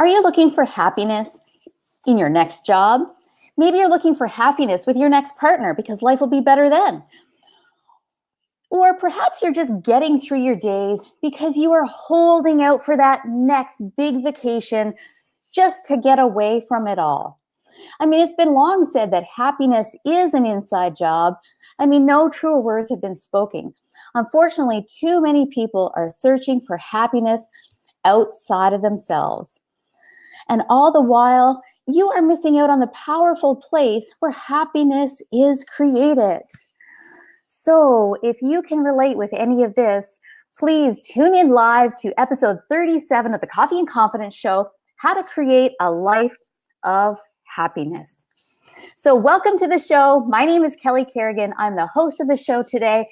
Are you looking for happiness in your next job? Maybe you're looking for happiness with your next partner because life will be better then. Or perhaps you're just getting through your days because you are holding out for that next big vacation just to get away from it all. I mean, it's been long said that happiness is an inside job. I mean, no truer words have been spoken. Unfortunately, too many people are searching for happiness outside of themselves. And all the while, you are missing out on the powerful place where happiness is created. So if you can relate with any of this, please tune in live to episode 37 of the Coffee and Confidence Show, How to Create a Life of Happiness. So welcome to the show. My name is Kelly Carrigan. I'm the host of the show today,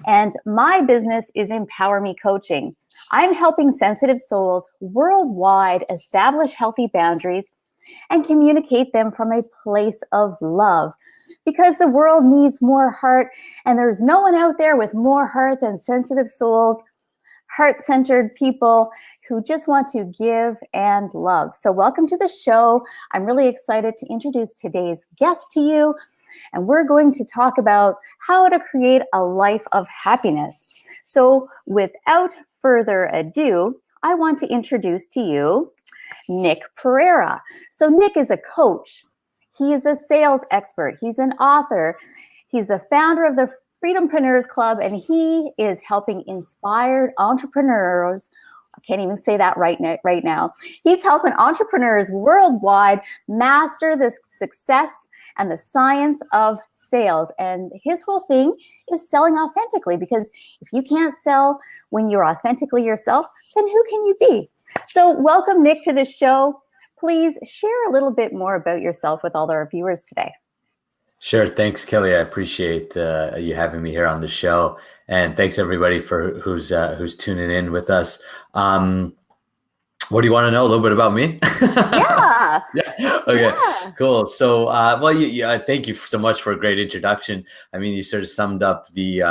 and my business is EmpowerMe Coaching. I'm helping sensitive souls worldwide establish healthy boundaries and communicate them from a place of love, because the world needs more heart, and there's no one out there with more heart than sensitive souls, heart-centered people who just want to give and love. So welcome to the show. I'm really excited to introduce today's guest to you, and we're going to talk about how to create a life of happiness. So without further ado, I want to introduce to you Nick Pereira. So Nick is a coach. He is a sales expert. He's an author. He's the founder of the Freedompreneurs Club, and he is helping inspired entrepreneurs. I can't even say that right now. He's helping entrepreneurs worldwide master the success and the science of sales. And his whole thing is selling authentically, because if you can't sell when you're authentically yourself, then who can you be? So welcome, Nick, to the show. Please share a little bit more about yourself with all our viewers today. Sure. Thanks, Kelly. I appreciate you having me here on the show, and thanks everybody for who's tuning in with us. What do you want to know? A little bit about me? Yeah. Yeah. Okay. Yeah. Cool. So, thank you so much for a great introduction. I mean, you sort of summed up the,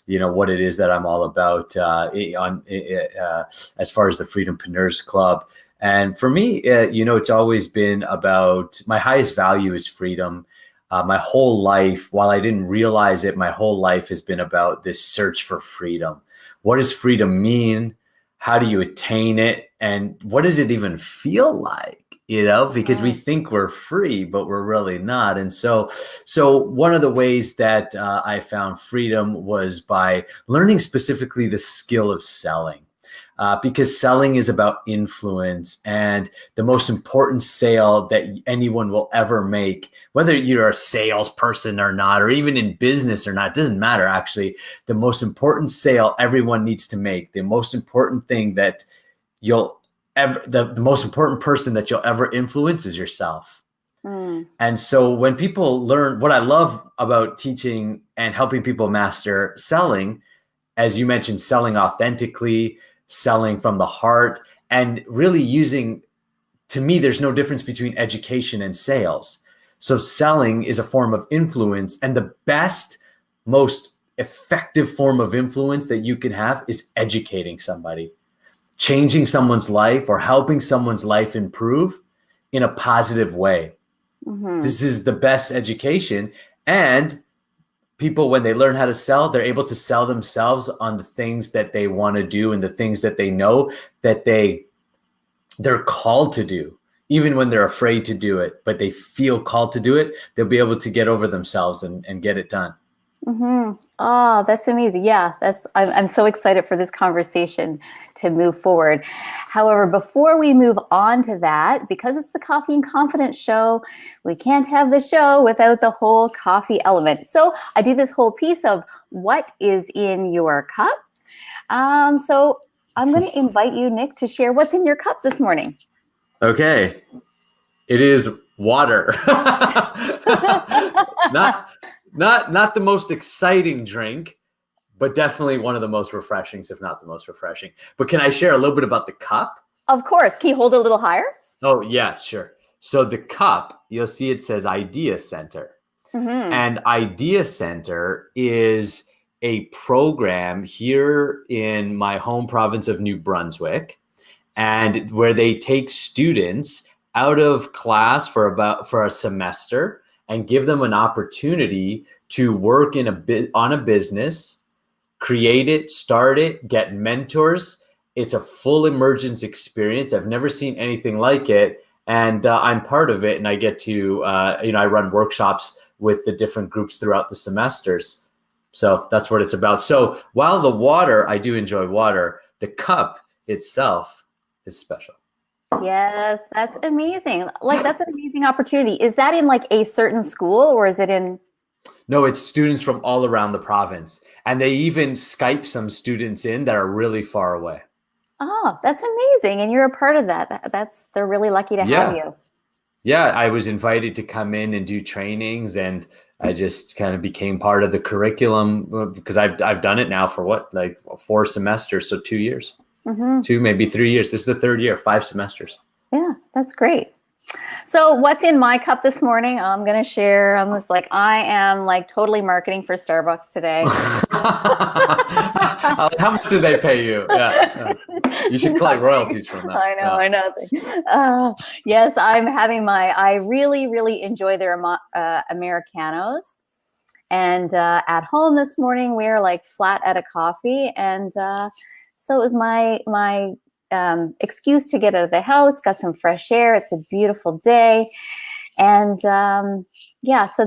what it is that I'm all about as far as the Freedompreneurs Club. And for me, it's always been about, my highest value is freedom. My whole life, while I didn't realize it, my whole life has been about this search for freedom. What does freedom mean? How do you attain it? And what does it even feel like? Because we think we're free, but we're really not. And so one of the ways that I found freedom was by learning specifically the skill of selling. Because selling is about influence, and the most important sale that anyone will ever make, whether you're a salesperson or not, or even in business or not, doesn't matter. Actually, the most important sale everyone needs to make, the most important thing that the most important person that you'll ever influence is yourself. And so when people learn, what I love about teaching and helping people master selling, as you mentioned, selling authentically, selling from the heart, and really using, to me, there's no difference between education and sales. So selling is a form of influence, and the best, most effective form of influence that you can have is educating somebody, changing someone's life or helping someone's life improve in a positive way. Mm-hmm. This is the best education. And people, when they learn how to sell, they're able to sell themselves on the things that they want to do and the things that they know that they're called to do, even when they're afraid to do it, but they feel called to do it. They'll be able to get over themselves and get it done. Mm-hmm. Oh, that's amazing. Yeah, I'm so excited for this conversation to move forward. However, before we move on to that, because it's the Coffee and Confidence show, we can't have the show without the whole coffee element. So I do this whole piece of what is in your cup. So I'm going to invite you, Nick, to share what's in your cup this morning. Okay. It is water. Not the most exciting drink, but definitely one of the most refreshing, if not the most refreshing. But can I share a little bit about the cup? Of course. Can you hold it a little higher? Oh, yeah, sure. So the cup, you'll see it says Idea Center. Mm-hmm. And Idea Center is a program here in my home province of New Brunswick. and where they take students out of class for a semester and give them an opportunity to work on a business, create it, start it, get mentors. It's a full immersion experience. I've never seen anything like it. And I'm part of it. And I get to, I run workshops with the different groups throughout the semesters. So that's what it's about. So while the water, I do enjoy water, the cup itself is special. Yes, that's amazing. Like, that's an amazing opportunity. Is that in like a certain school, or is it in? No, it's students from all around the province. And they even Skype some students in that are really far away. Oh, that's amazing. And you're a part of that. They're really lucky to have you. Yeah, I was invited to come in and do trainings, and I just kind of became part of the curriculum because I've done it now for like 4 semesters, so 2 years. 2, maybe 3 years. This is the 3rd year, 5 semesters. Yeah, that's great. So what's in my cup this morning? I'm going to share. I'm just like, I am like totally marketing for Starbucks today. How much did they pay you? Yeah. You should collect royalties from that. I know. Yes, I'm having I really, really enjoy their Americanos. And at home this morning, we were like flat out of coffee. And so it was my excuse to get out of the house, got some fresh air. It's a beautiful day. And so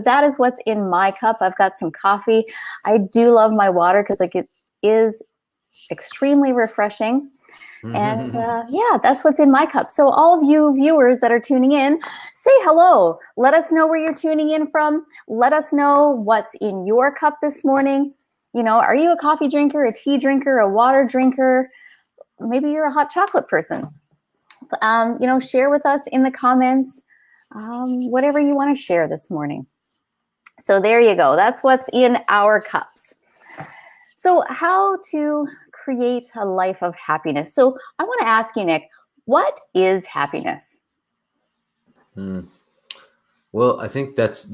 that is what's in my cup. I've got some coffee. I do love my water because like it is extremely refreshing. And that's what's in my cup. So all of you viewers that are tuning in, say hello. Let us know where you're tuning in from. Let us know what's in your cup this morning. Are you a coffee drinker, a tea drinker, a water drinker? Maybe you're a hot chocolate person. Share with us in the comments whatever you want to share this morning. So there you go. That's what's in our cups. So how to create a life of happiness. So I want to ask you, Nick, what is happiness? Well, I think that's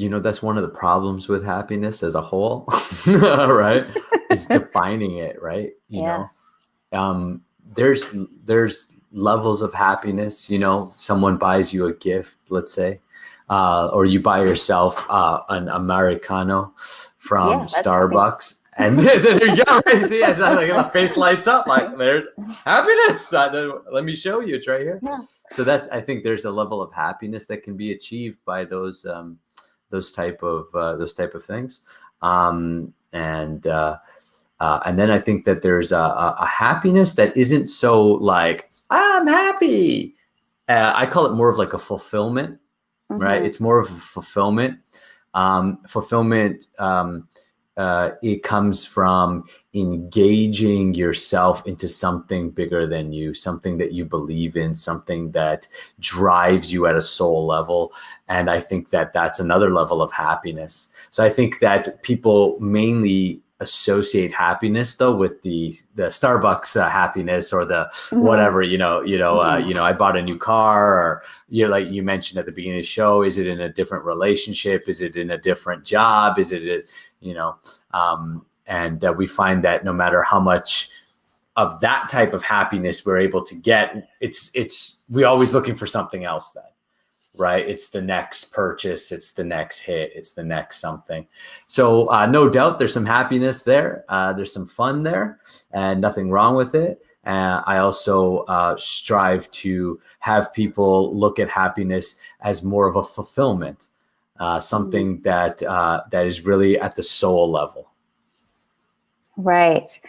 one of the problems with happiness as a whole, right? It's defining it, right? You know, there's levels of happiness. Someone buys you a gift, let's say, or you buy yourself an Americano from Starbucks. And there you go, right? See, like the face lights up, like there's happiness. Let me show you, it's right here. Yeah. So I think there's a level of happiness that can be achieved by those type of things, and then I think that there's a happiness that isn't so like I'm happy. I call it more of like a fulfillment, right? It's more of a fulfillment. It comes from engaging yourself into something bigger than you, something that you believe in, something that drives you at a soul level. And I think that that's another level of happiness. So I think that people mainly associate happiness though with the Starbucks happiness or the whatever, I bought a new car, or like you mentioned at the beginning of the show, is it in a different relationship? Is it in a different job? Is it and we find that no matter how much of that type of happiness we're able to get, we're always looking for something else then, right? It's the next purchase, it's the next hit, it's the next something. So no doubt there's some happiness there. There's some fun there and nothing wrong with it. I also strive to have people look at happiness as more of a fulfillment. Something that is really at the soul level. Right.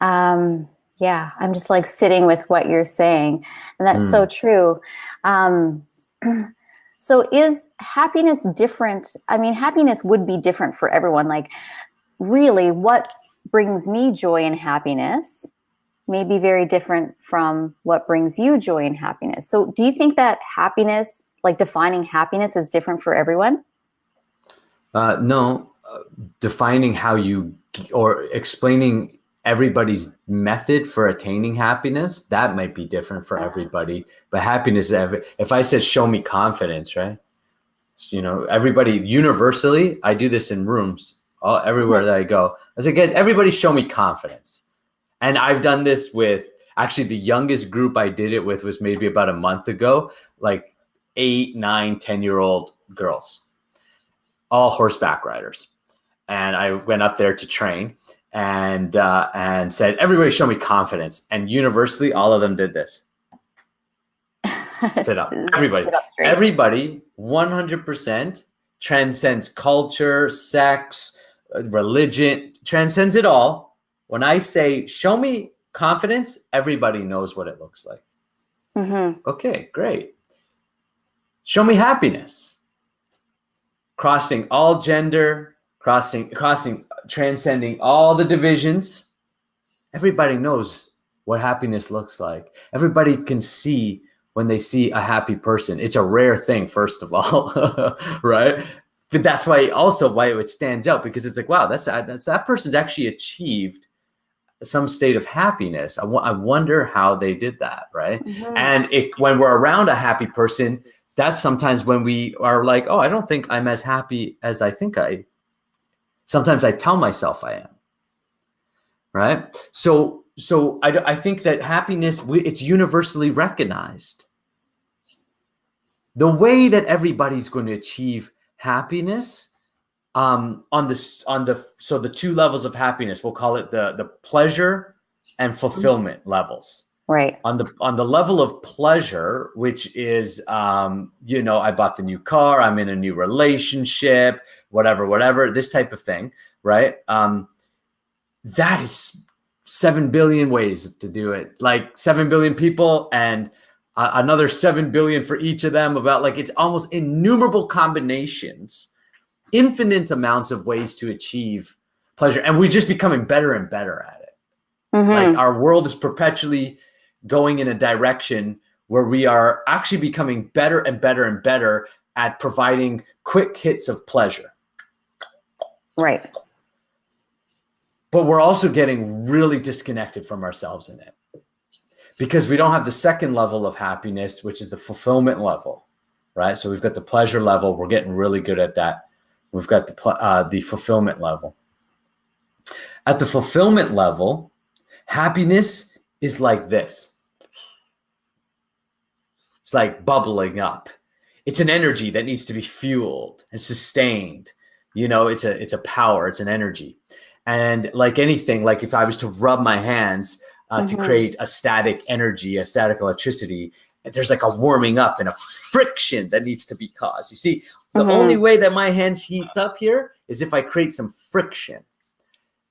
I'm just like sitting with what you're saying, and that's so true. So is happiness different? I mean, happiness would be different for everyone. Like, really, what brings me joy and happiness may be very different from what brings you joy and happiness. So do you think that happiness, like defining happiness, is different for everyone? No, defining or explaining everybody's method for attaining happiness, that might be different for everybody. But happiness, if I said, show me confidence, right? Everybody universally, I do this in rooms, everywhere that I go. I say, guys, everybody show me confidence. And I've done this with, Actually, the youngest group I did it with was maybe about a month ago, like 8, 9, 10-year-old girls, all horseback riders. And I went up there to train and said, everybody show me confidence. And universally, all of them did this. Sit up. Everybody. Sit up straight. Everybody 100% transcends culture, sex, religion, transcends it all. When I say, show me confidence, everybody knows what it looks like. Mm-hmm. Okay, great. Show me happiness. Crossing all gender, transcending all the divisions. Everybody knows what happiness looks like. Everybody can see when they see a happy person. It's a rare thing, first of all, right? But that's why it stands out, because it's like, wow, that person's actually achieved some state of happiness. I wonder how they did that, right? Mm-hmm. And when we're around a happy person, that's sometimes when we are like, oh, I don't think I'm as happy as I think sometimes I tell myself I am, right? So I think that happiness, it's universally recognized. The way that everybody's going to achieve happiness, the two levels of happiness, we'll call it the pleasure and fulfillment levels. Right. On the level of pleasure, which is, I bought the new car, I'm in a new relationship, whatever, this type of thing, right? That is 7 billion ways to do it. Like 7 billion people and another 7 billion for each of them, it's almost innumerable combinations, infinite amounts of ways to achieve pleasure. And we're just becoming better and better at it. Mm-hmm. Like our world is perpetually going in a direction where we are actually becoming better and better and better at providing quick hits of pleasure. Right. But we're also getting really disconnected from ourselves in it, because we don't have the second level of happiness, which is the fulfillment level, right? So we've got the pleasure level. We're getting really good at that. We've got the fulfillment level. At the fulfillment level, happiness is like this. It's like bubbling up. It's an energy that needs to be fueled and sustained. It's a power, it's an energy. And like anything, like if I was to rub my hands to create a static energy, a static electricity, there's like a warming up and a friction that needs to be caused. You see, the only way that my hands heats up here is if I create some friction.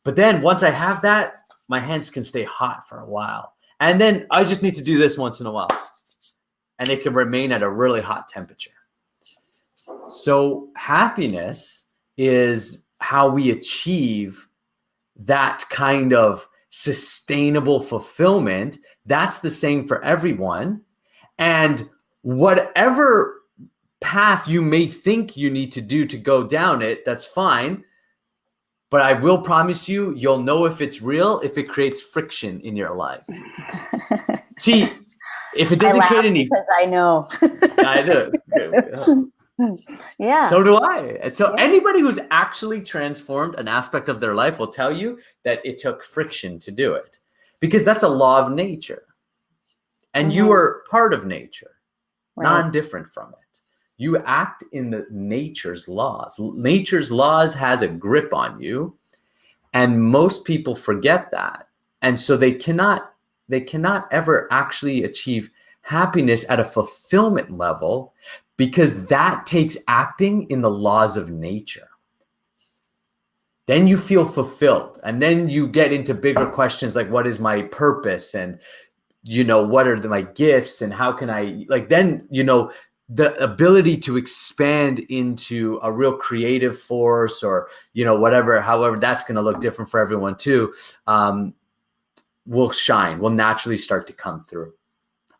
But then once I have that, my hands can stay hot for a while. And then I just need to do this once in a while. And it can remain at a really hot temperature. So happiness is how we achieve that kind of sustainable fulfillment. That's the same for everyone. And whatever path you may think you need to do to go down it, that's fine. But I will promise you'll know if it's real if it creates friction in your life. See, if it doesn't create any, because I know. I do. Yeah. So do I. So anybody who's actually transformed an aspect of their life will tell you that it took friction to do it, because that's a law of nature. And you are part of nature, non-different from it. You act in the nature's laws. Nature's laws has a grip on you, and most people forget that. And so they cannot ever actually achieve happiness at a fulfillment level, because that takes acting in the laws of nature. Then you feel fulfilled, and then you get into bigger questions like, what is my purpose? And what are my gifts, and how can I, the ability to expand into a real creative force, or, however that's going to look different for everyone too, will naturally start to come through.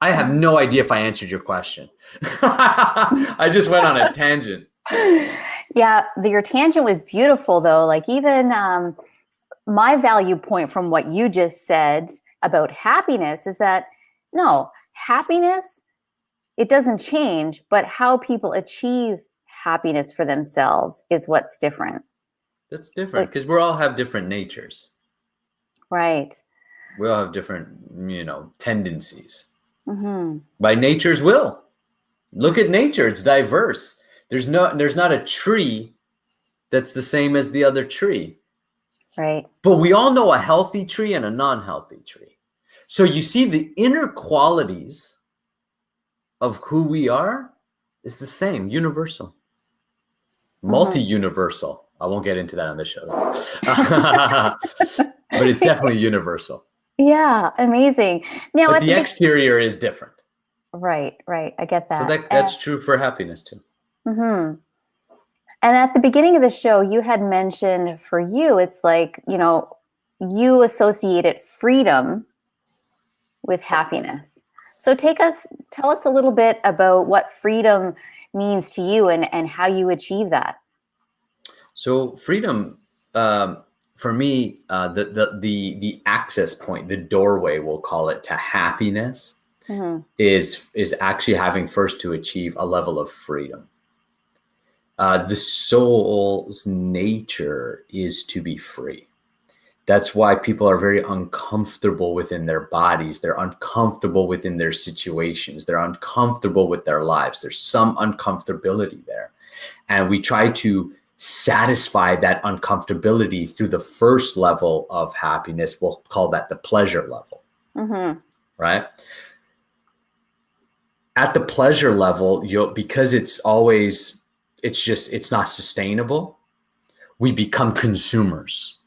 I have no idea if I answered your question. I just went on a tangent. Yeah, your tangent was beautiful though. Like even my value point from what you just said about happiness is that no, happiness, it doesn't change, but how people achieve happiness for themselves is what's different. That's different, because we all have different natures. Right. We all have different, tendencies. Mm-hmm. By nature's will. Look at nature. It's diverse. There's not a tree that's the same as the other tree. Right. But we all know a healthy tree and a non-healthy tree. So you see the inner qualities of who we are is the same, universal, multi-universal. I won't get into that on this show, but it's definitely universal. Yeah, amazing. Now, but the exterior is different. Right. I get that. So that's true for happiness too. Mm-hmm. And at the beginning of the show, you had mentioned for you, it's like, you associated freedom with happiness. So tell us a little bit about what freedom means to you and how you achieve that. So freedom, for me, the access point, the doorway, we'll call it, to happiness is actually having first to achieve a level of freedom. The soul's nature is to be free. That's why people are very uncomfortable within their bodies. They're uncomfortable within their situations. They're uncomfortable with their lives. There's some uncomfortability there. And we try to satisfy that uncomfortability through the first level of happiness. We'll call that the pleasure level, right? At the pleasure level, because it's not sustainable, we become consumers.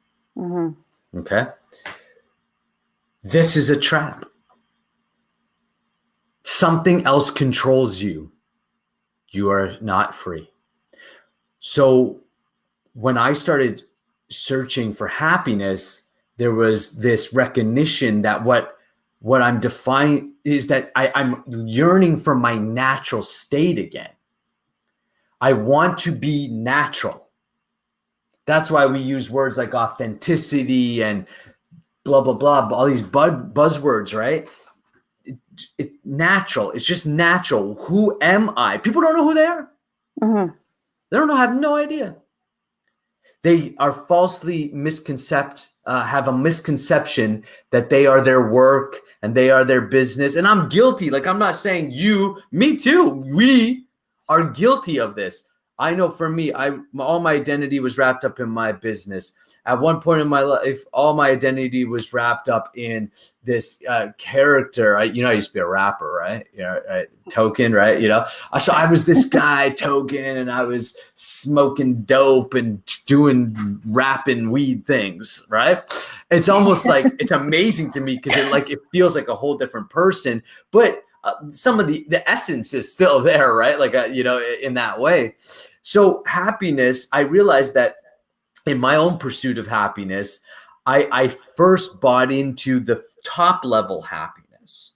Okay. This is a trap. Something else controls you. You are not free. So when I started searching for happiness, there was this recognition that what I'm defining is that I'm yearning for my natural state again. I want to be natural. That's why we use words like authenticity and blah, blah, blah, all these buzzwords, right? It's natural. It's just natural. Who am I? People don't know who they are. They don't know, have no idea. They are falsely have a misconception that they are their work and they are their business. And I'm guilty. Like, I'm not saying you, me too. We are guilty of this. I know for me, all my identity was wrapped up in my business. At one point in my life, all my identity was wrapped up in this character. I used to be a rapper, right? Token, right? So I was this guy, Token, and I was smoking dope and doing rapping weed things, right? It's almost like it's amazing to me because it feels like a whole different person, but some of the essence is still there, right? In that way. So happiness, I realized that in my own pursuit of happiness, I first bought into the top level happiness.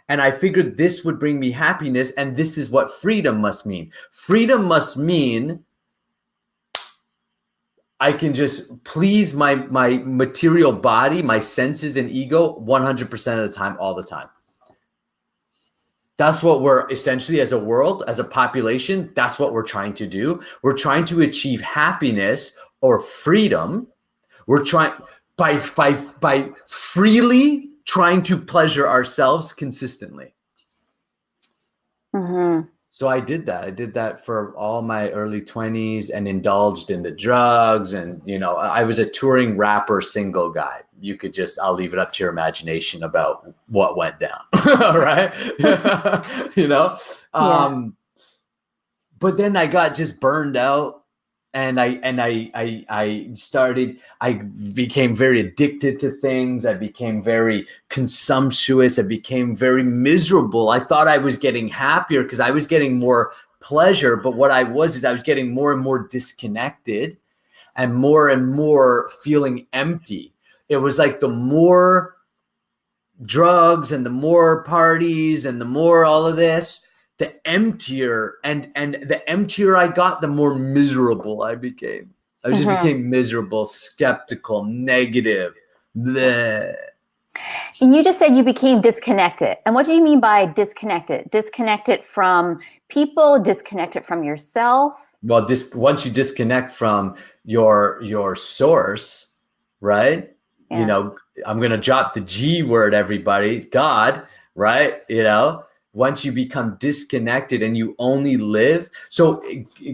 And I figured this would bring me happiness. And this is what freedom must mean. Freedom must mean I can just please my material body, my senses and ego 100% of the time, all the time. That's what we're essentially, as a world, as a population, that's what we're trying to do. We're trying to achieve happiness or freedom. We're trying by freely trying to pleasure ourselves consistently. So I did that. I did that for all my early 20s and indulged in the drugs. And, I was a touring rapper, single guy. You could I'll leave it up to your imagination about what went down. Right. But then I got just burned out. And I became very addicted to things. I became very consumptuous. I became very miserable. I thought I was getting happier because I was getting more pleasure. But what I was getting more and more disconnected and more feeling empty. It was like the more drugs and the more parties and the more all of this, the emptier and the emptier I got, the more miserable I became. I just became miserable, skeptical, negative. Bleh. And you just said you became disconnected. And what do you mean by disconnected? Disconnected from people, disconnected from yourself? Well, once you disconnect from your source, right? Yeah. I'm going to drop the G word, everybody, God, right? Once you become disconnected and you only live. So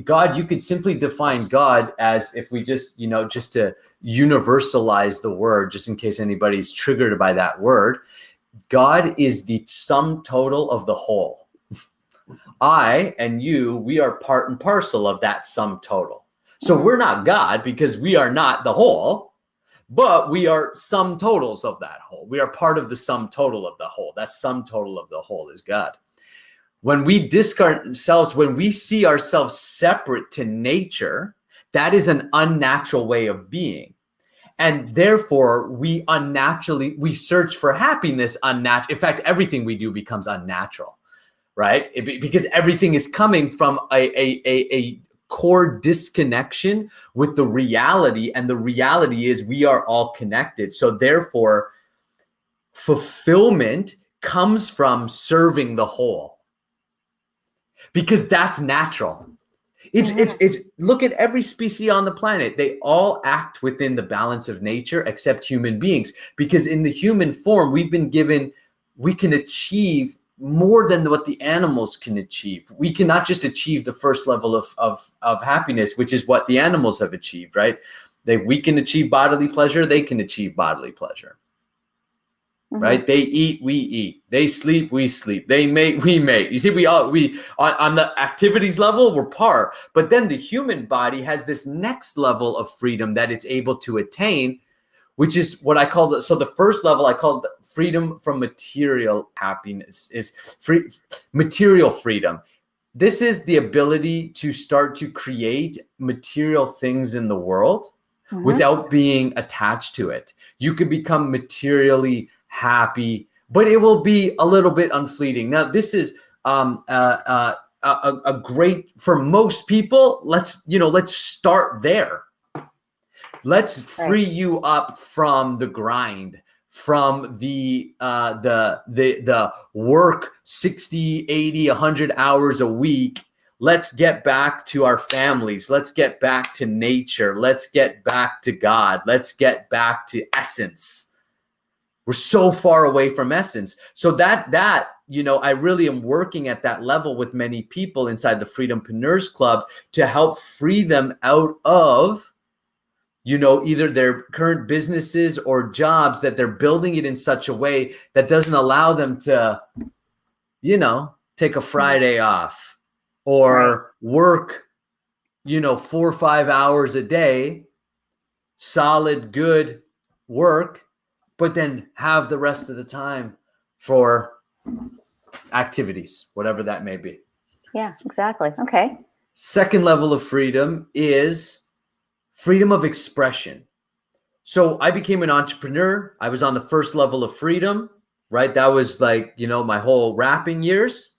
God, you could simply define God as, if we just, just to universalize the word, just in case anybody's triggered by that word, God is the sum total of the whole. I and you, we are part and parcel of that sum total. So we're not God because we are not the whole, but we are sum totals of that whole. We are part of the sum total of the whole. That sum total of the whole is God. When we discard ourselves, when we see ourselves separate to nature, that is an unnatural way of being. And therefore, we search for happiness unnatural. In fact, everything we do becomes unnatural, right? Because everything is coming from a core disconnection with the reality. And the reality is we are all connected. So therefore, fulfillment comes from serving the whole, because that's natural. It's look at every species on the planet. They all act within the balance of nature except human beings, because in the human form, we've been given, we can achieve more than what the animals can achieve. We cannot just achieve the first level of happiness, which is what the animals have achieved, right? We can achieve bodily pleasure. They can achieve bodily pleasure. Right? They eat, we eat. They sleep, we sleep. They mate, we mate. You see, we on the activities level, we're par. But then the human body has this next level of freedom that it's able to attain, which is what I call the first level I call freedom from material happiness, is material freedom. This is the ability to start to create material things in the world without being attached to it. You could become materially happy, but it will be a little bit unfleeting. Now, this is a great, for most people. Let's start there. Let's free you up from the grind, from the work 60, 80, 100 hours a week. Let's get back to our families. Let's get back to nature. Let's get back to God. Let's get back to essence. We're so far away from essence. So that I really am working at that level with many people inside the Freedompreneurs Club to help free them out of, either their current businesses or jobs, that they're building it in such a way that doesn't allow them to, take a Friday off or work, 4 or 5 hours a day, solid, good work, but then have the rest of the time for activities, whatever that may be. Yeah, exactly. Okay. Second level of freedom is freedom of expression. So I became an entrepreneur. I was on the first level of freedom, right? That was like, my whole rapping years.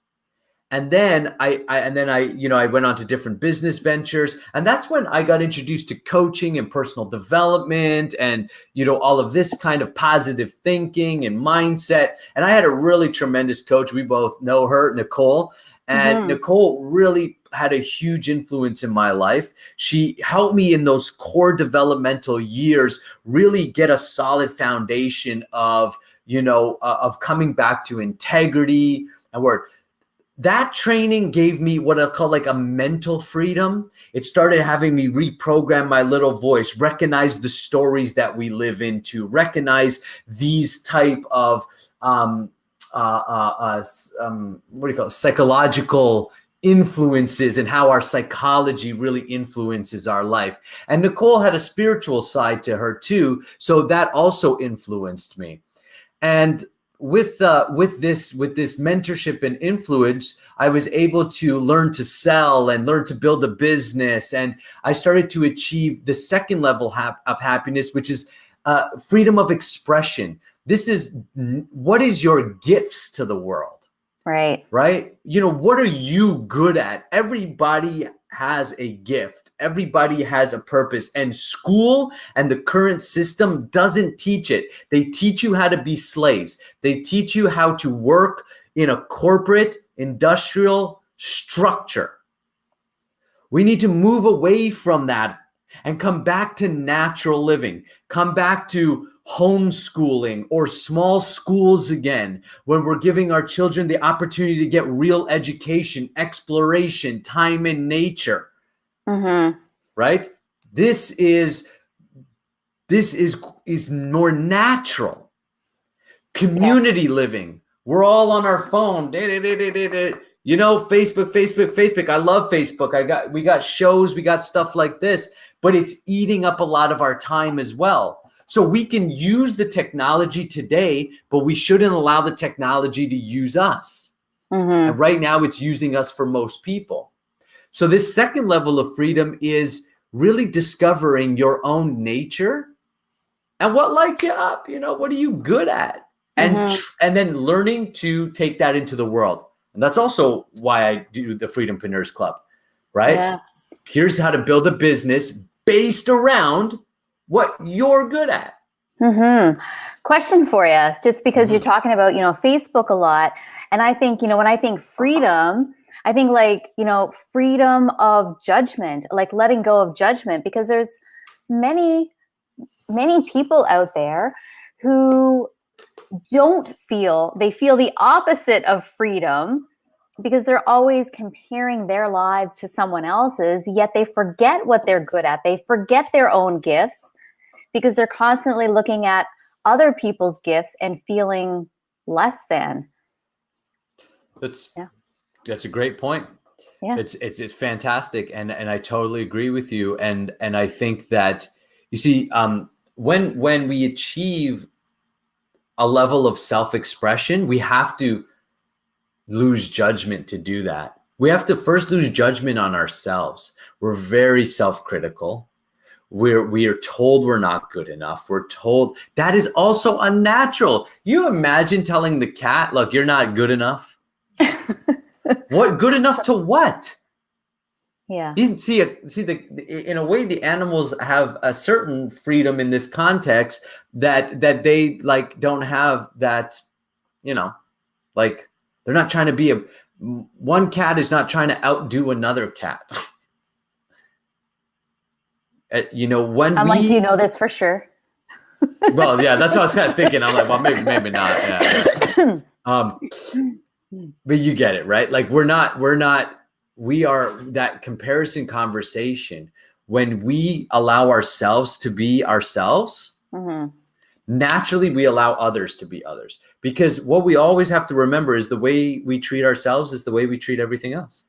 And then I went on to different business ventures. And that's when I got introduced to coaching and personal development and, all of this kind of positive thinking and mindset. And I had a really tremendous coach. We both know her, Nicole. And Nicole really had a huge influence in my life. She helped me in those core developmental years really get a solid foundation of, of coming back to integrity and word. That training gave me what I call like a mental freedom. It started having me reprogram my little voice, recognize the stories that we live into, recognize these type of psychological influences and how our psychology really influences our life. And Nicole had a spiritual side to her too, so that also influenced me. And with this mentorship and influence, I was able to learn to sell and learn to build a business. And I started to achieve the second level of happiness, which is freedom of expression. This is what is your gifts to the world? Right. What are you good at? Everybody has a gift. Everybody has a purpose, and school and the current system doesn't teach it. They teach you how to be slaves. They teach you how to work in a corporate industrial structure. We need to move away from that. and come back to natural living, come back to homeschooling or small schools again, when we're giving our children the opportunity to get real education, exploration, time in nature, right? This is more natural. Community living. We're all on our phone. You know, Facebook. I love Facebook. We got shows, we got stuff like this, but it's eating up a lot of our time as well. So we can use the technology today, but we shouldn't allow the technology to use us. And right now it's using us for most people. So this second level of freedom is really discovering your own nature and what lights you up. You know, what are you good at? And then learning to take that into the world. And that's also why I do the Freedompreneurs Club, right? Yes. Here's how to build a business based around what you're good at. Question for you, just because you're talking about, you know, Facebook a lot. And I think, you know, when I think freedom, I think like, you know, freedom of judgment, like letting go of judgment, because there's many people out there who they feel the opposite of freedom, because they're always comparing their lives to someone else's, yet they forget what they're good at. They forget their own gifts because they're constantly looking at other people's gifts and feeling less than. That's a great point. Yeah. It's fantastic. And I totally agree with you. And I think that, you see, when we achieve a level of self-expression, we have to lose judgment to do that. We have to first lose judgment on ourselves. We're very self-critical. We are told we're not good enough. We're told that is also unnatural. You imagine telling the cat, look, you're not good enough. What good enough to what? Yeah. In a way, the animals have a certain freedom in this context that they like don't have that, you know, like they're not trying to be one cat is not trying to outdo another cat. You know, like, do you know this for sure? Well, yeah, that's what I was kind of thinking. I'm like, well, maybe not. Yeah. But you get it, right? Like we are that comparison conversation. When we allow ourselves to be ourselves, naturally we allow others to be others. Because what we always have to remember is the way we treat ourselves is the way we treat everything else.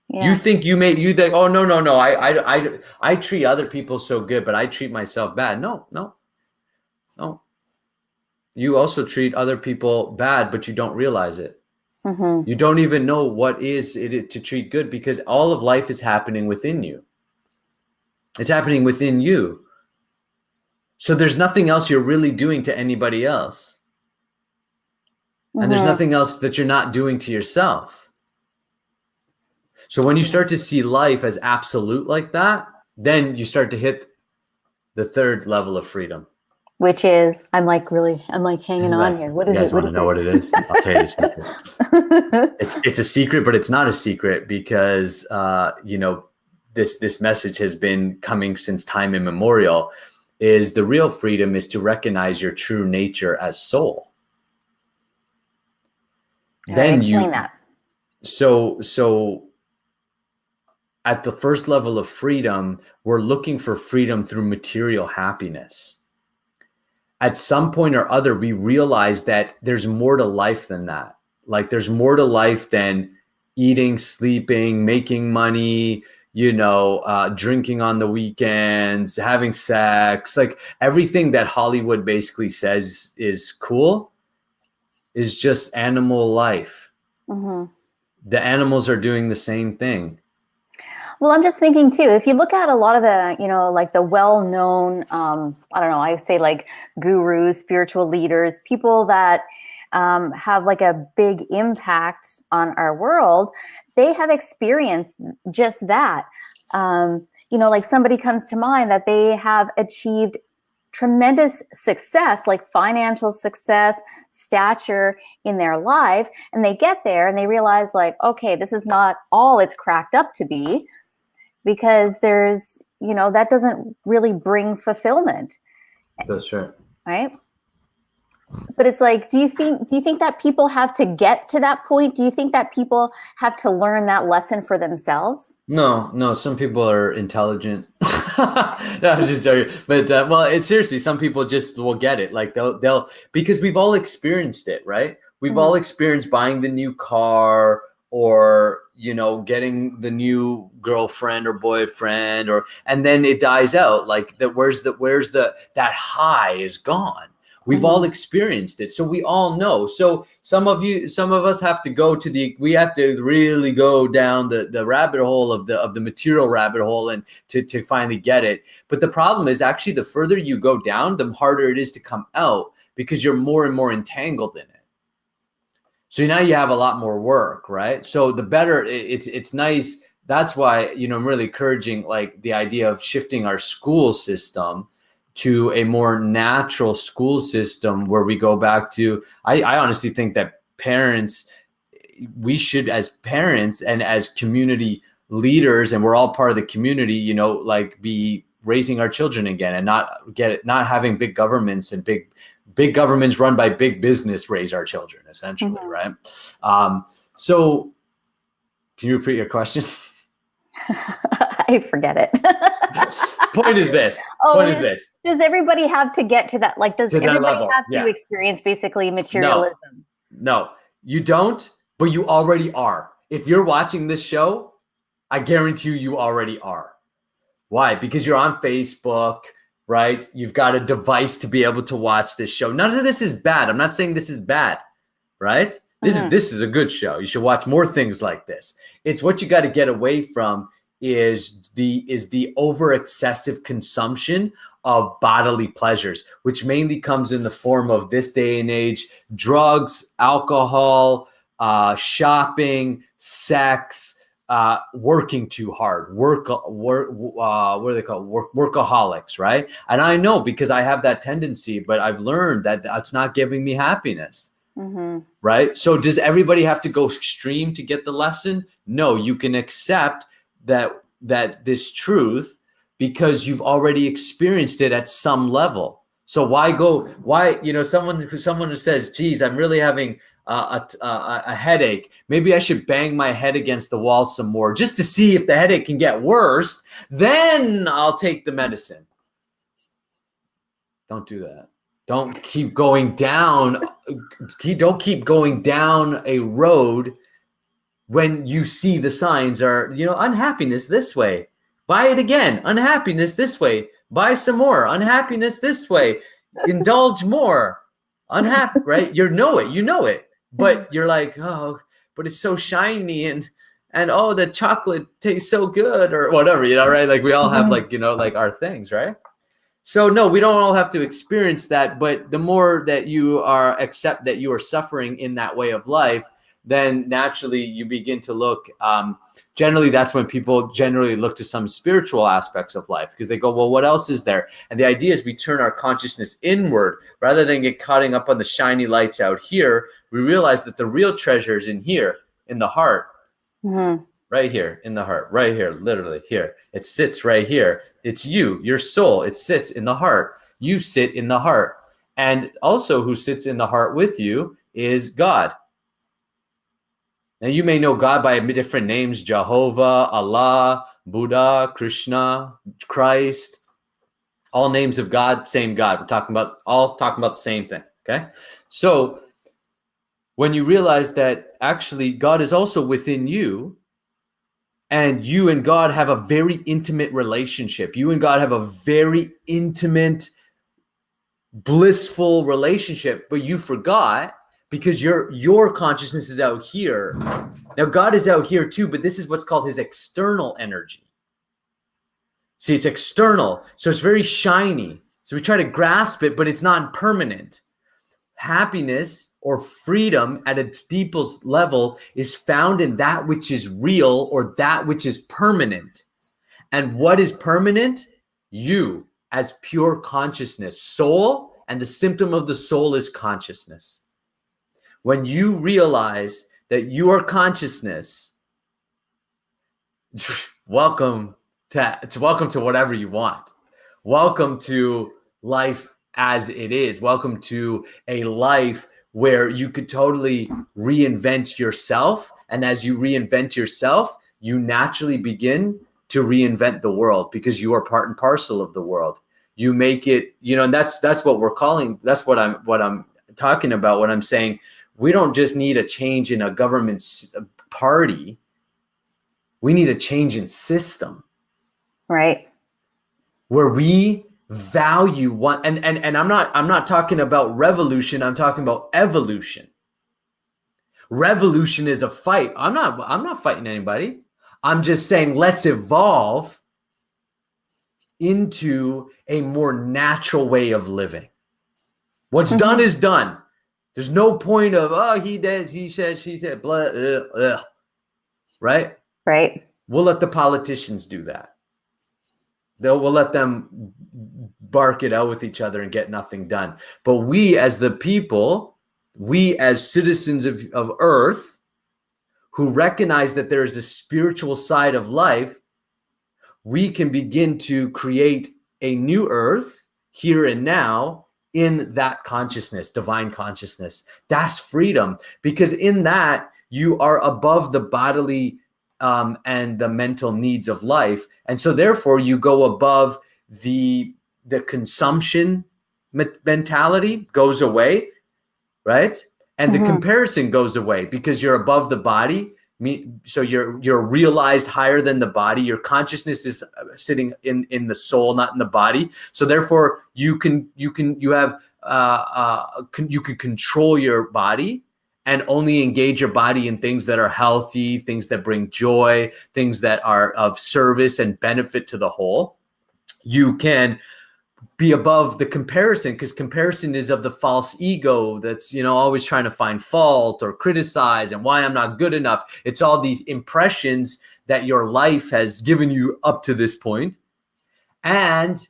Yeah. You think oh, no. I treat other people so good, but I treat myself bad. No. You also treat other people bad, but you don't realize it. You don't even know what is it to treat good, because all of life is happening within you. It's happening within you. So there's nothing else you're really doing to anybody else. And there's nothing else that you're not doing to yourself. So when you start to see life as absolute like that, then you start to hit the third level of freedom. Which is, I'm like hanging on here. What is it? You guys want to know what it is? I'll tell you the secret. It's a secret, but it's not a secret because, you know, this message has been coming since time immemorial. Is the real freedom is to recognize your true nature as soul. Then explain that. So at the first level of freedom, we're looking for freedom through material happiness. At some point or other, we realize that there's more to life than that. Like there's more to life than eating, sleeping, making money, you know, drinking on the weekends, having sex. Like everything that Hollywood basically says is cool is just animal life. The animals are doing the same thing. Well, I'm just thinking too, if you look at a lot of the, you know, like the well-known, I don't know, I say like gurus, spiritual leaders, people that have like a big impact on our world, they have experienced just that. You know, like somebody comes to mind that they have achieved tremendous success, like financial success, stature in their life. And they get there and they realize like, okay, this is not all it's cracked up to be. because there's, that doesn't really bring fulfillment. That's right. Right. But it's like, do you think that people have to get to that point? Do you think that people have to learn that lesson for themselves? No. Some people are intelligent. No, I'm just joking. But well, it's seriously, some people just will get it. Like they'll because we've all experienced it, right? We've all experienced buying the new car, or getting the new girlfriend or boyfriend, and then it dies out. Like where's that high is gone. We've all experienced it. So we all know. So some of us have to we have to really go down the rabbit hole of the material rabbit hole, and to finally get it. But the problem is, actually, the further you go down, the harder it is to come out, because you're more and more entangled in it. So now you have a lot more work, right? So the better it's nice. That's why, I'm really encouraging like the idea of shifting our school system to a more natural school system, where we go back to, I honestly think that we should, as parents and as community leaders, and we're all part of the community, like be raising our children again, and not having big governments and big governments run by big business raise our children, essentially. Right. So can you repeat your question? I forget it. Point is this. Does everybody have to get to that? Like, does everybody have to experience basically materialism? No, you don't, but you already are. If you're watching this show, I guarantee you already are. Why? Because you're on Facebook, right? You've got a device to be able to watch this show. None of this is bad. I'm not saying this is bad, right? This is a good show. You should watch more things like this. It's what you got to get away from is the over excessive consumption of bodily pleasures, which mainly comes in the form of, this day and age, drugs, alcohol, shopping, sex, working too hard, what do they call it? Workaholics, right? And I know, because I have that tendency, but I've learned that that's not giving me happiness. Right? So does everybody have to go extreme to get the lesson? No, you can accept that this truth, because you've already experienced it at some level. So someone who says, geez, I'm really having a headache. Maybe I should bang my head against the wall some more just to see if the headache can get worse. Then I'll take the medicine. Don't do that. Don't keep going down. Don't keep going down a road when you see the signs are, unhappiness this way. Buy it again. Unhappiness this way. Buy some more. Unhappiness this way. Indulge more. Unhappy, right? You know it. But you're like, oh, but it's so shiny, and oh, the chocolate tastes so good, or whatever, right? Like we all have like our things, right? So no, we don't all have to experience that, but the more that you accept that you are suffering in that way of life, then naturally you begin to look, generally that's when people generally look to some spiritual aspects of life, because they go, well, what else is there? And the idea is we turn our consciousness inward rather than get caught up on the shiny lights out here. We realize that the real treasure is in here, in the heart. Right here in the heart, right here, literally here. It sits right here. It's you, your soul. It sits in the heart. You sit in the heart. And also who sits in the heart with you is God. Now you may know God by different names: Jehovah, Allah, Buddha, Krishna, Christ. All names of God, same God. We're talking about the same thing. Okay. So when you realize that actually God is also within you, and you and God have a very intimate relationship. You and God have a very intimate, blissful relationship, but you forgot because your consciousness is out here. Now, God is out here too, but this is what's called his external energy. See, it's external, so it's very shiny. So we try to grasp it, but it's not permanent. Happiness or freedom at its deepest level is found in that which is real, or that which is permanent. And what is permanent? You as pure consciousness, soul, and the symptom of the soul is consciousness. When you realize that you are consciousness, welcome to welcome to whatever you want. Welcome to life as it is. Welcome to a life where you could totally reinvent yourself. And as you reinvent yourself, you naturally begin to reinvent the world, because you are part and parcel of the world. You make it, and that's what we're calling, that's what I'm talking about when I'm saying we don't just need a change in a government party. We need a change in system. Right. Where we value one, and I'm not talking about revolution, I'm talking about evolution. Revolution is a fight. I'm not fighting anybody. I'm just saying let's evolve into a more natural way of living. What's done is done. There's no point of, he did, he said, she said, blah, right? Right. We'll let the politicians do that. We'll let them bark it out with each other and get nothing done. But we as the people, we as citizens of Earth, who recognize that there is a spiritual side of life, we can begin to create a new Earth here and now in that consciousness, divine consciousness. That's freedom, because in that you are above the bodily and the mental needs of life. And so therefore you go above the consumption mentality goes away, right? And the comparison goes away, because you're above the body. So you're realized higher than the body. Your consciousness is sitting in the soul, not in the body. So therefore you can control your body and only engage your body in things that are healthy, things that bring joy, things that are of service and benefit to the whole. You can be above the comparison, because comparison is of the false ego that's, always trying to find fault or criticize and why I'm not good enough. It's all these impressions that your life has given you up to this point. And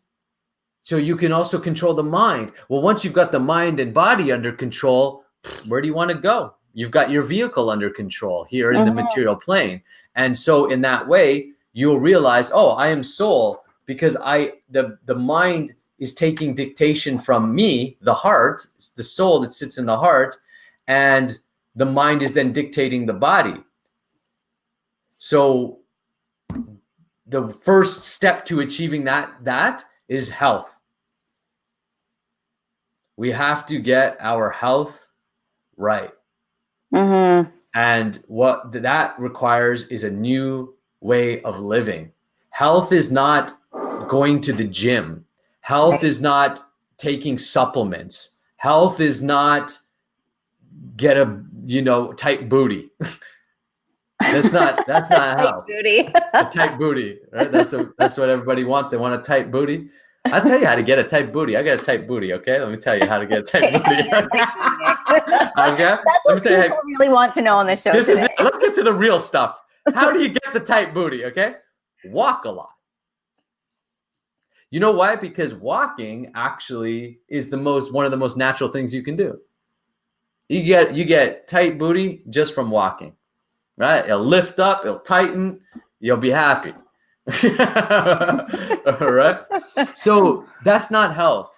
so you can also control the mind. Well, once you've got the mind and body under control, where do you want to go? You've got your vehicle under control here in the material plane. And so in that way, you'll realize, I am soul, because the mind is taking dictation from me, the heart, the soul that sits in the heart, and the mind is then dictating the body. So the first step to achieving that is health. We have to get our health right. And what that requires is a new way of living. Health is not going to the gym. Health is not taking supplements. Health is not get a tight booty. That's not health. Booty. A tight booty, right? That's what everybody wants. They want a tight booty. I'll tell you how to get a tight booty. I got a tight booty, okay? Let me tell you how to get a tight booty. Okay? That's what people really want to know on the show today. Let's get to the real stuff. How do you get the tight booty, okay? Walk a lot. You know why? Because walking actually is one of the most natural things you can do. You get tight booty just from walking, right? It'll lift up, it'll tighten, you'll be happy. All right. So that's not health.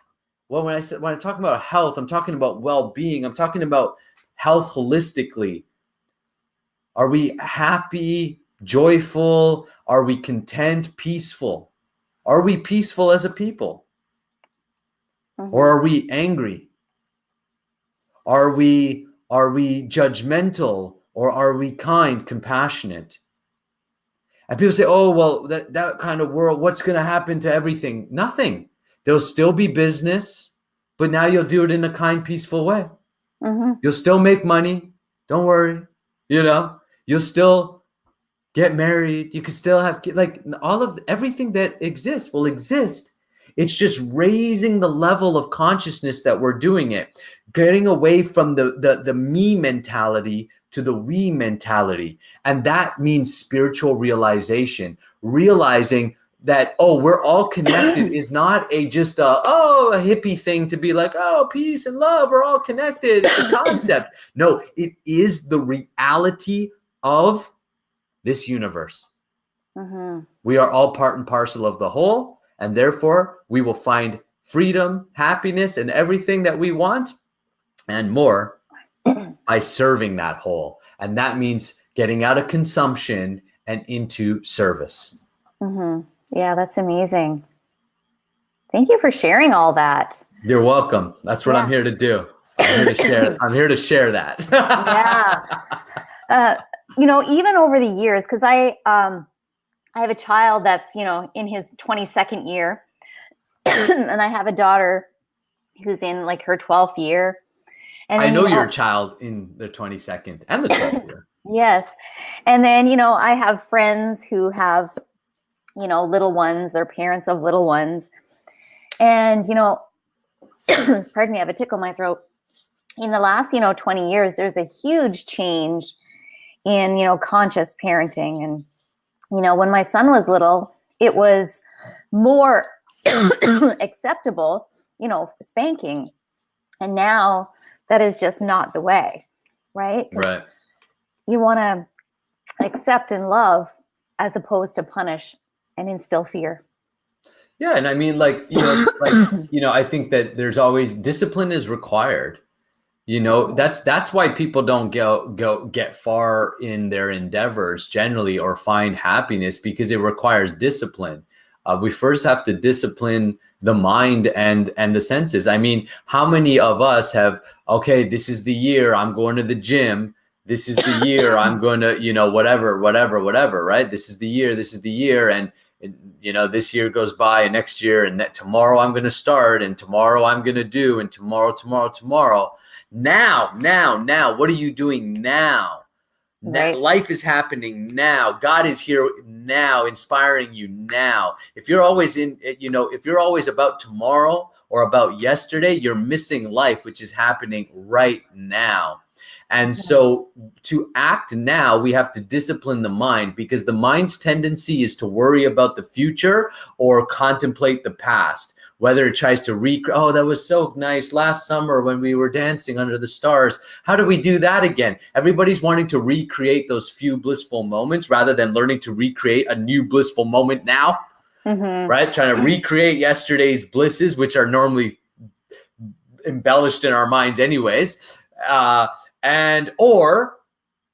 Well, when I'm talking about health, I'm talking about well-being. I'm talking about health holistically. Are we happy, joyful? Are we content, peaceful? Are we peaceful as a people? Or are we angry? Are we judgmental, or are we kind, compassionate? And people say, oh, well, that kind of world, what's going to happen to everything? Nothing. There'll still be business, but now you'll do it in a kind, peaceful way. You'll still make money. Don't worry. You'll still get married. You can still have everything that exists will exist. It's just raising the level of consciousness that we're doing it, getting away from the me mentality to the we mentality. And that means spiritual realization, realizing that, we're all connected is not just a hippie thing to be like, peace and love, we're all connected. It's a concept. No, it is the reality of this universe. We are all part and parcel of the whole, and therefore we will find freedom, happiness, and everything that we want and more by serving that whole. And that means getting out of consumption and into service. Yeah, that's amazing. Thank you for sharing all that. You're welcome. That's what I'm here to do. I'm here to share that. Yeah. Even over the years, because I have a child that's, in his 22nd year, and I have a daughter who's in like her 12th year. And I know your child in the 22nd and the 12th year. Yes. And then, I have friends who have, little ones, they're parents of little ones. And, pardon me, I have a tickle in my throat. In the last, 20 years, there's a huge change in, conscious parenting. And, when my son was little, it was more acceptable, spanking. And now that is just not the way, right? Right. You want to accept and love as opposed to punish and instill fear. Yeah. And I mean, I think that there's always discipline is required. That's why people don't get far in their endeavors generally or find happiness, because it requires discipline. We first have to discipline the mind and the senses. I mean, how many of us have, okay, this is the year I'm going to the gym. This is the year I'm going to, whatever, right? This is the year. And this year goes by, and next year, and tomorrow I'm going to start, and tomorrow I'm going to do, and tomorrow. Now, what are you doing now? Right. Life is happening now. God is here now, inspiring you now. If you're always if you're always about tomorrow or about yesterday, you're missing life, which is happening right now. And so to act now, we have to discipline the mind, because the mind's tendency is to worry about the future or contemplate the past. Whether it tries to recreate, oh, that was so nice last summer when we were dancing under the stars. How do we do that again? Everybody's wanting to recreate those few blissful moments rather than learning to recreate a new blissful moment now, right? Trying to recreate yesterday's blisses, which are normally embellished in our minds anyways. Or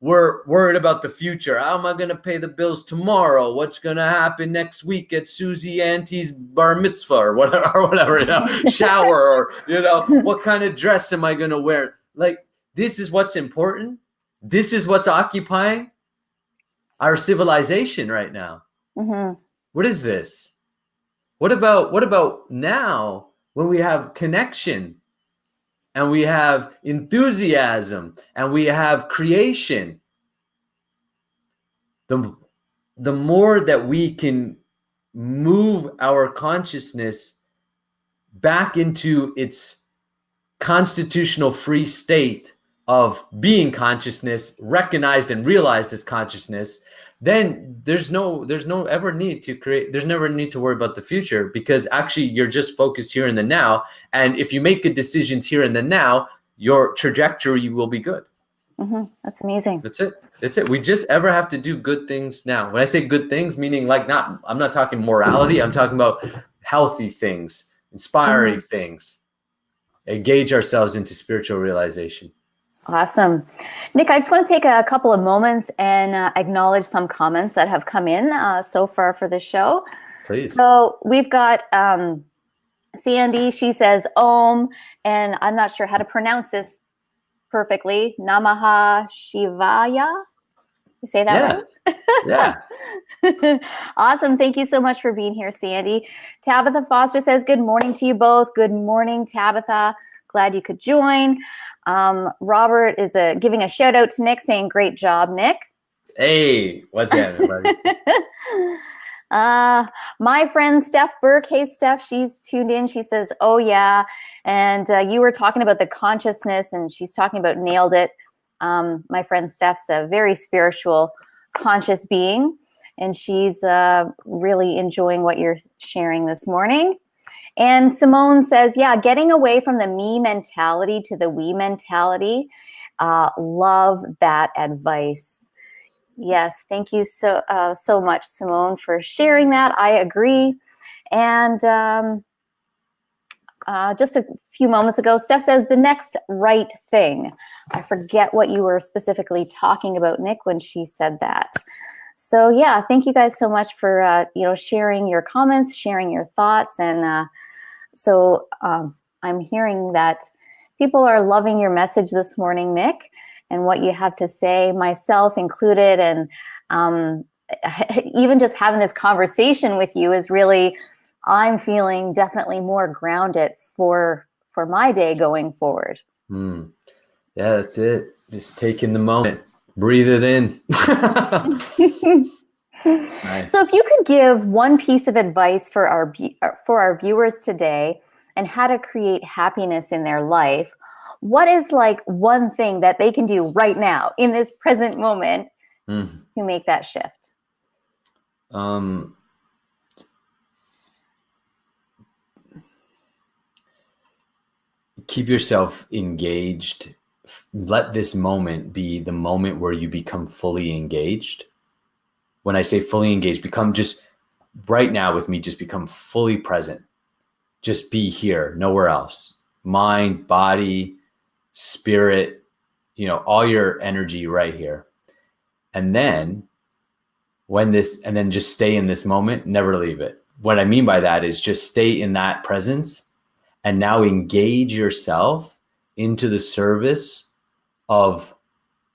we're worried about the future. How am I going to pay the bills tomorrow? What's going to happen next week at Susie Auntie's bar mitzvah or whatever, shower, or, what kind of dress am I going to wear? Like, this is what's important. This is what's occupying our civilization right now. What is this? What about now when we have connection? And we have enthusiasm, and we have creation. The more that we can move our consciousness back into its constitutional free state of being consciousness, recognized and realized as consciousness, then there's never need to worry about the future, because actually you're just focused here in the now. And if you make good decisions here in the now, your trajectory will be good. That's amazing. That's it. We just ever have to do good things now. When I say good things, meaning I'm not talking morality. I'm talking about healthy things, inspiring things, engage ourselves into spiritual realization. Awesome. Nick, I just want to take a couple of moments and acknowledge some comments that have come in so far for the show. Please. So we've got Sandy. She says Om, and I'm not sure how to pronounce this perfectly. Namaha Shivaya. You say that right? Yeah. Awesome. Thank you so much for being here, Sandy. Tabitha Foster says, good morning to you both. Good morning, Tabitha. Glad you could join. Robert is giving a shout out to Nick, saying, great job, Nick. Hey, what's that, everybody? My friend Steph Burke. Hey, Steph, she's tuned in. She says, oh, yeah. And you were talking about the consciousness, and she's talking about nailed it. My friend Steph's a very spiritual, conscious being, and she's really enjoying what you're sharing this morning. And Simone says, yeah, getting away from the me mentality to the we mentality. Love that advice. Yes, thank you so much, Simone, for sharing that. I agree. And just a few moments ago, Steph says the next right thing. I forget what you were specifically talking about, Nick, when she said that. So yeah, thank you guys so much for sharing your comments, sharing your thoughts, and so I'm hearing that people are loving your message this morning, Nick, and what you have to say, myself included, and even just having this conversation with you is really, I'm feeling definitely more grounded for my day going forward. Yeah, that's it. Just take in the moment, breathe it in. Nice. So if you could give one piece of advice for our viewers today and how to create happiness in their life, what is like one thing that they can do right now in this present moment to make that shift? Keep yourself engaged. Let this moment be the moment where you become fully engaged. When I say fully engaged, become just right now with me, just become fully present. Just be here, nowhere else. Mind, body, spirit, all your energy right here. And then just stay in this moment, never leave it. What I mean by that is just stay in that presence and now engage yourself into the service of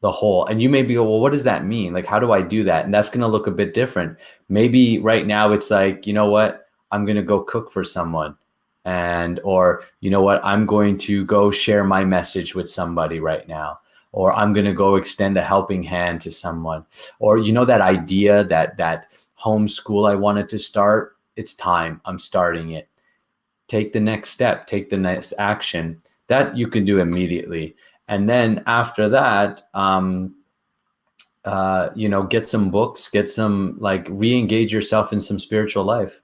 the whole. And you may be, well, what does that mean? Like, how do I do that? And that's going to look a bit different. Maybe right now it's like, you know what, I'm going to go cook for someone. Or, you know what, I'm going to go share my message with somebody right now. Or I'm going to go extend a helping hand to someone. Or, that idea that homeschool I wanted to start, it's time. I'm starting it. Take the next step, take the next action. That you can do immediately. And then after that, get some books, get some, like, re-engage yourself in some spiritual life,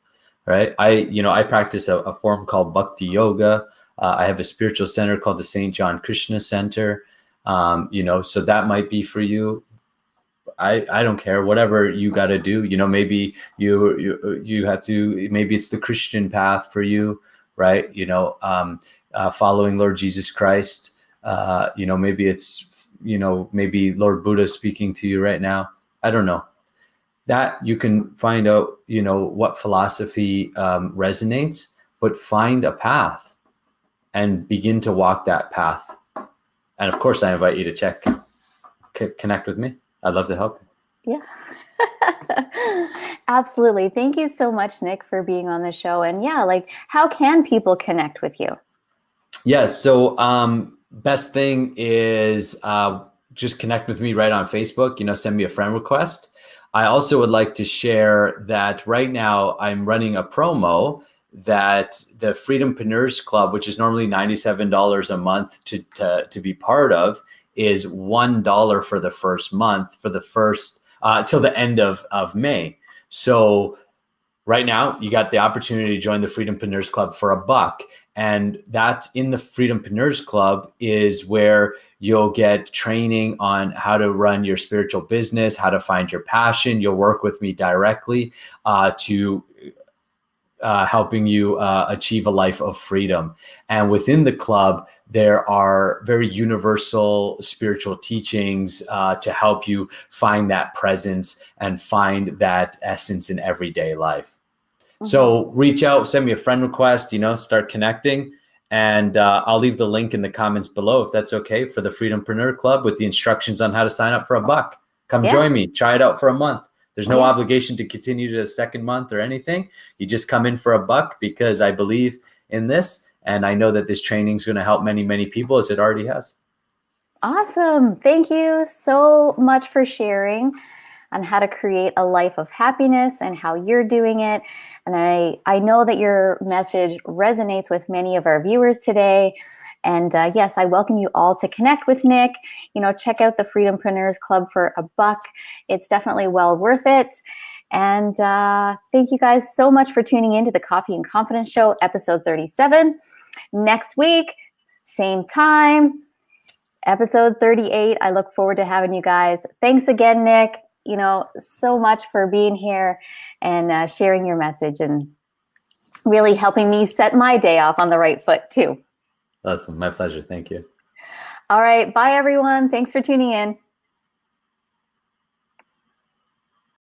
right? I practice a form called Bhakti Yoga. I have a spiritual center called the St. John Krishna Center. So that might be for you. I don't care, whatever you got to do. Maybe you have to, maybe it's the Christian path for you, right? Following Lord Jesus Christ. Maybe it's, maybe Lord Buddha speaking to you right now. I don't know. That you can find out, what philosophy resonates, but find a path and begin to walk that path. And of course, I invite you to connect with me. I'd love to help you. Yeah. Absolutely. Thank you so much, Nick, for being on the show. And yeah, like, how can people connect with you? Yeah. So best thing is just connect with me right on Facebook, send me a friend request. I also would like to share that right now I'm running a promo that the Freedompreneurs Club, which is normally $97 a month to be part of, is $1 for the first month, for the first till the end of May. So right now you got the opportunity to join the Freedompreneurs Club for $1. And that in the Freedompreneurs Club is where you'll get training on how to run your spiritual business, how to find your passion. You'll work with me directly to helping you achieve a life of freedom. And within the club, there are very universal spiritual teachings to help you find that presence and find that essence in everyday life. So reach out, send me a friend request, start connecting. And I'll leave the link in the comments below, if that's okay, for the Freedompreneur Club with the instructions on how to sign up for $1. Come join me. Try it out for a month. There's no obligation to continue to the second month or anything. You just come in for $1 because I believe in this. And I know that this training is going to help many, many people, as it already has. Awesome. Thank you so much for sharing on how to create a life of happiness and how you're doing it. And I know that your message resonates with many of our viewers today. And yes, I welcome you all to connect with Nick. Check out the Freedompreneurs Club for $1. It's definitely well worth it. And thank you guys so much for tuning in to the Coffee and Confidence Show, episode 37. Next week, same time, episode 38. I look forward to having you guys. Thanks again, Nick. so much for being here and sharing your message and really helping me set my day off on the right foot too. Awesome. My pleasure. Thank you. All right. Bye, everyone. Thanks for tuning in.